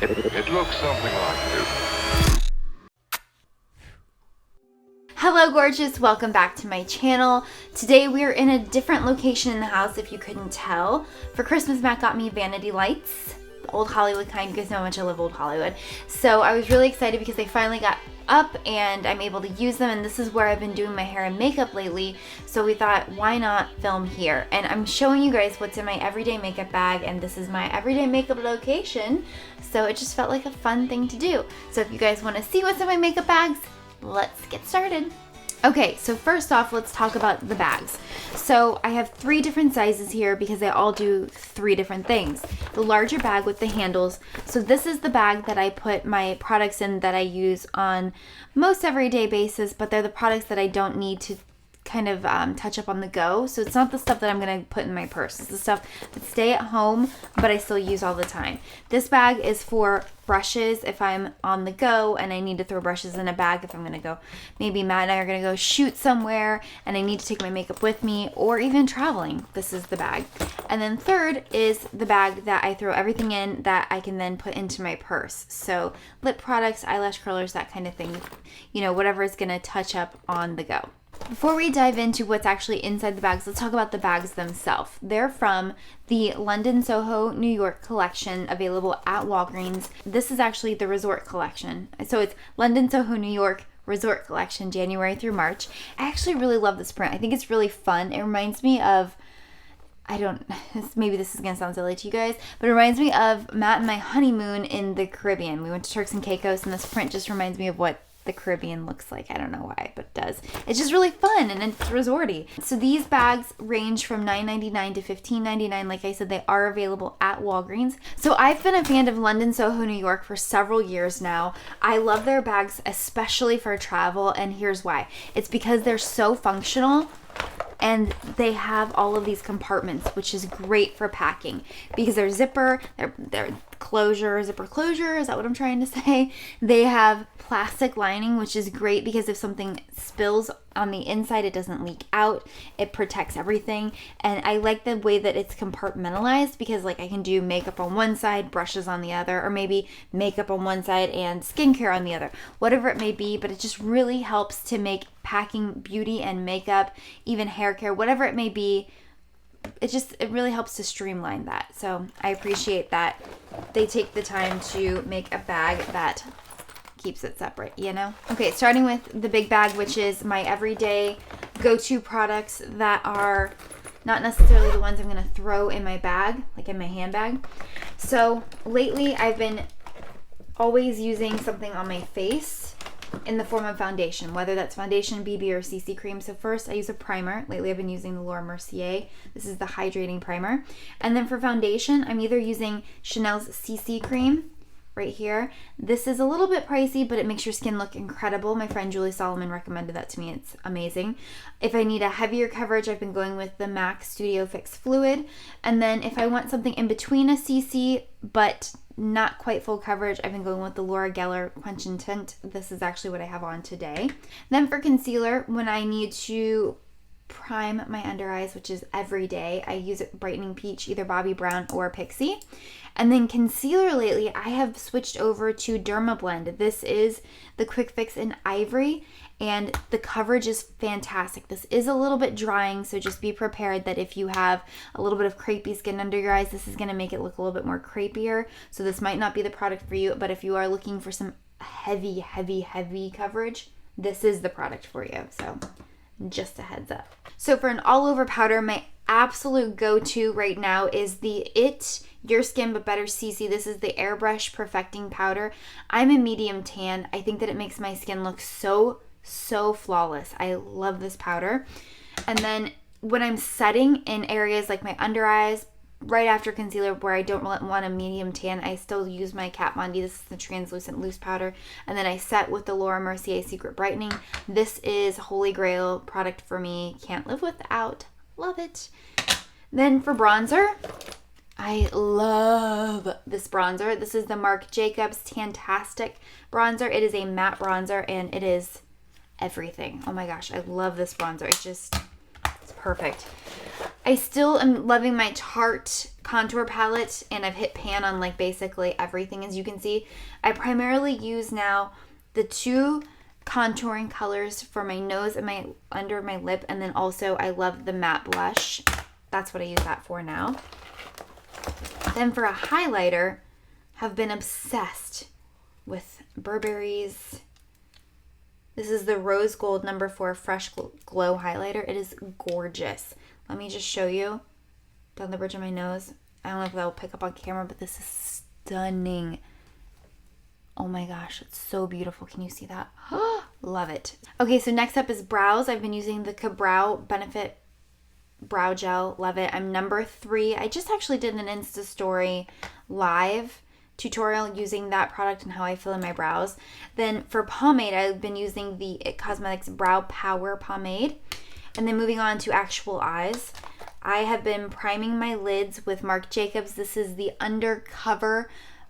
It looks something like this. Hello gorgeous, welcome back to my channel. Today we are in a different location in the house if you couldn't tell. For Christmas, Mac got me vanity lights, the old Hollywood kind. You guys know how much I love old Hollywood. So I was really excited because they finally got up and I'm able to use them, and this is where I've been doing my hair and makeup lately. So we thought, why not film here? And I'm showing you guys what's in my everyday makeup bag, and this is my everyday makeup location. So it just felt like a fun thing to do. So if you guys want to see what's in my makeup bags, let's get started. Okay, so first off, let's talk about the bags. So I have 3 different sizes here because they all do 3 different things. The larger bag with the handles. So this is the bag that I put my products in that I use on most everyday basis, but they're the products that I don't need to kind of touch up on the go. So it's not the stuff that I'm going to put in my purse. It's the stuff that stay at home, but I still use all the time. This bag is for brushes if I'm on the go and I need to throw brushes in a bag if I'm going to go. Maybe Matt and I are going to go shoot somewhere and I need to take my makeup with me, or even traveling. This is the bag. And then third is the bag that I throw everything in that I can then put into my purse. So lip products, eyelash curlers, that kind of thing. You know, whatever is going to touch up on the go. Before we dive into what's actually inside the bags, let's talk about the bags themselves. They're from the London SOHO New York collection, available at Walgreens. This is actually the resort collection. So it's London SOHO New York resort collection, January through March. I actually really love this print. I think it's really fun. It reminds me of, maybe this is going to sound silly to you guys, but it reminds me of Matt and my honeymoon in the Caribbean. We went to Turks and Caicos, and this print just reminds me of what the Caribbean looks like. I don't know why, but it does. It's just really fun and it's resorty. So these bags range from $9.99 to $15.99. Like I said, they are available at Walgreens. So I've been a fan of London SOHO New York for several years now. I love their bags, especially for travel, and here's why. It's because they're so functional. And they have all of these compartments, which is great for packing because they're zipper, they're closure, zipper closure, is that what I'm trying to say? They have plastic lining, which is great because if something spills on the inside, it doesn't leak out. It protects everything. And I like the way that it's compartmentalized because like I can do makeup on one side, brushes on the other, or maybe makeup on one side and skincare on the other, whatever it may be, but it just really helps to make packing beauty and makeup, even hair care, whatever it may be. It really helps to streamline that. So I appreciate that they take the time to make a bag that keeps it separate, you know? Okay, starting with the big bag, which is my everyday go-to products that are not necessarily the ones I'm gonna throw in my bag, like in my handbag. So lately I've been always using something on my face in the form of foundation, whether that's foundation, BB, or CC cream. So first I use a primer. Lately I've been using the Mercier. This is the hydrating primer. And then for foundation, I'm either using Chanel's CC cream right here. This is a little bit pricey, but it makes your skin look incredible. My friend Julie Solomon recommended that to me. It's amazing. If I need a heavier coverage, I've been going with the MAC Studio Fix Fluid. And then if I want something in between a CC, but not quite full coverage, I've been going with the Gellar Quench and Tint. This is actually what I have on today. Then for concealer, when I need to prime my under eyes, which is every day, I use Brightening Peach, either Bobbi Brown or Pixi. And then concealer lately, I have switched over to Dermablend. This is the Quick Fix in Ivory, and the coverage is fantastic. This is a little bit drying, so just be prepared that if you have a little bit of crepey skin under your eyes, this is going to make it look a little bit more crepier. So this might not be the product for you, but if you are looking for some heavy coverage, this is the product for you. So just a heads up. So for an all-over powder, my absolute go-to right now is the Your Skin But Better CC. This is the Airbrush Perfecting Powder. I'm a medium tan. I think that it makes my skin look so flawless. I love this powder. And then when I'm setting in areas like my under eyes, right after concealer where I don't want a medium tan, I still use my Kat Von D. This is the translucent loose powder. And then I set with the Mercier Secret Brightening. This is holy grail product for me. Can't live without. Love it. Then for bronzer, I love this bronzer. This is the Marc Jacobs Tantastic bronzer. It is a matte bronzer and it is everything. Oh my gosh, I love this bronzer. It's perfect. I still am loving my Tarte contour palette, and I've hit pan on like basically everything, as you can see. I primarily use now the 2 contouring colors for my nose and my under my lip, and then also I love the matte blush. That's what I use that for now. Then for a highlighter, have been obsessed with Burberry's. This is the Rose Gold No. 4 Fresh Glow Highlighter. It is gorgeous. Let me just show you down the bridge of my nose. I don't know if that will pick up on camera, but this is stunning. Oh my gosh, it's so beautiful. Can you see that? Love it. Okay, so next up is brows. I've been using the KaBrow Benefit Brow Gel. Love it. I'm number 3. I just actually did an Insta Story live tutorial using that product and how I fill in my brows. Then for pomade, I've been using the IT Cosmetics Brow Power Pomade. And then moving on to actual eyes, I have been priming my lids with Marc Jacobs. This is the Undercover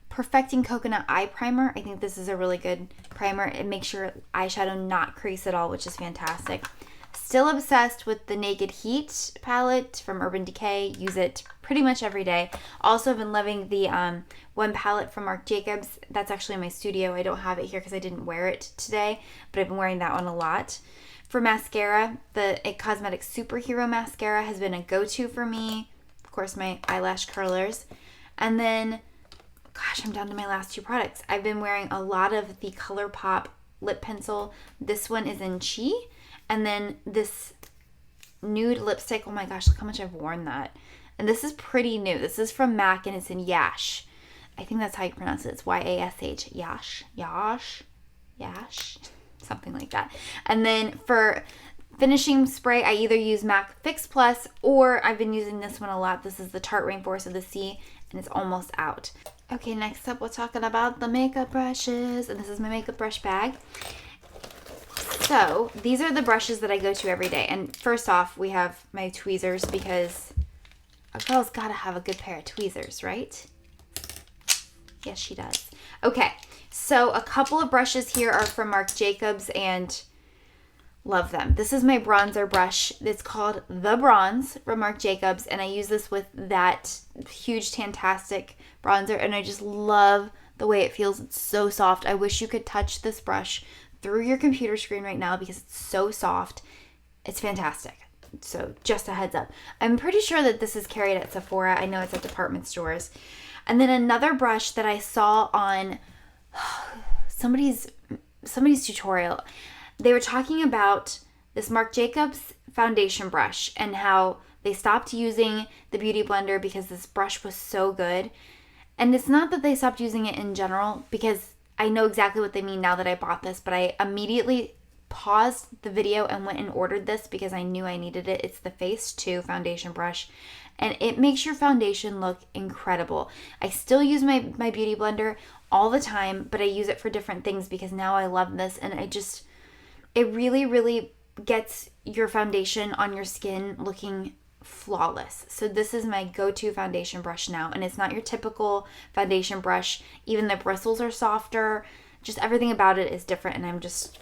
Perfecting Coconut Eye Primer. I think this is a really good primer. It makes your eyeshadow not crease at all, which is fantastic. Still obsessed with the Naked Heat palette from Urban Decay. Use it pretty much every day. Also have been loving the one palette from Marc Jacobs. That's actually in my studio. I don't have it here because I didn't wear it today, but I've been wearing that one a lot. For mascara, the IT Cosmetics Superhero Mascara has been a go-to for me. Of course, my eyelash curlers. And then, gosh, I'm down to my last 2 products. I've been wearing a lot of the Colourpop lip pencil. This one is in Chi. And then this nude lipstick. Oh my gosh, look how much I've worn that. And this is pretty new. This is from MAC and it's in Yash. I think that's how you pronounce it. It's Y-A-S-H. Yash. Yash. Yash. Something like that. And then for finishing spray, I either use MAC Fix Plus or I've been using this one a lot. This is the Tarte Rainforest of the Sea and it's almost out. Okay, next up we're talking about the makeup brushes. And this is my makeup brush bag. So these are the brushes that I go to every day. And first off, we have my tweezers because a girl's got to have a good pair of tweezers, right? Yes, she does. Okay, so a couple of brushes here are from Marc Jacobs and love them. This is my bronzer brush. It's called The Bronze from Marc Jacobs, and I use this with that huge Tantastic bronzer, and I just love the way it feels. It's so soft. I wish you could touch this brush through your computer screen right now because it's so soft. It's fantastic. So just a heads up. I'm pretty sure that this is carried at Sephora. I know it's at department stores. And then another brush that I saw on somebody's tutorial. They were talking about this Marc Jacobs foundation brush and how they stopped using the Beauty Blender because this brush was so good. And it's not that they stopped using it in general, because I know exactly what they mean now that I bought this, but I immediately paused the video and went and ordered this because I knew I needed it. It's the Phase 2 foundation brush, and it makes your foundation look incredible. I still use my Beauty Blender all the time, but I use it for different things because now I love this, and it really, really gets your foundation on your skin looking flawless. So this is my go-to foundation brush now, and it's not your typical foundation brush. Even the bristles are softer. Just everything about it is different, and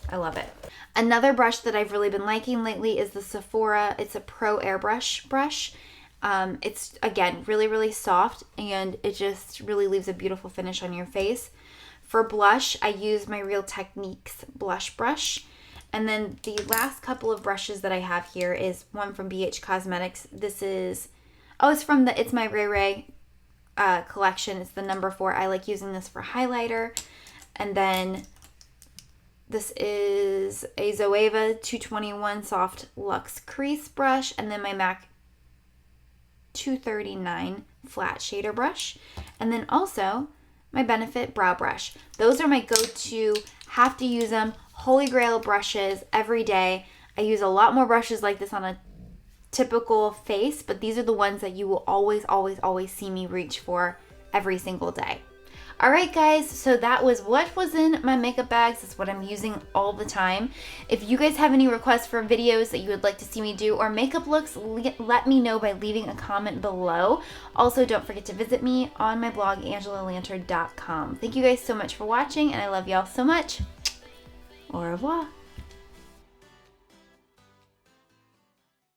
I love it. Another brush that I've really been liking lately is the Sephora. It's a Pro Airbrush brush. It's, again, really, really soft, and it just really leaves a beautiful finish on your face. For blush, I use my Real Techniques blush brush. And then the last couple of brushes that I have here is one from BH Cosmetics. This is, it's my Ray Ray collection. It's the No. 4. I like using this for highlighter. And then this is a Zoeva 221 Soft Luxe Crease brush. And then my MAC 239 Flat Shader brush. And then also my Benefit Brow Brush. Those are my go-to, have to use them, holy grail brushes every day. I use a lot more brushes like this on a typical face, but these are the ones that you will always, always, always see me reach for every single day. Alright guys, so that was what was in my makeup bags. That's what I'm using all the time. If you guys have any requests for videos that you would like to see me do or makeup looks, let me know by leaving a comment below. Also, don't forget to visit me on my blog, angelalanter.com. Thank you guys so much for watching, and I love y'all so much. Au revoir.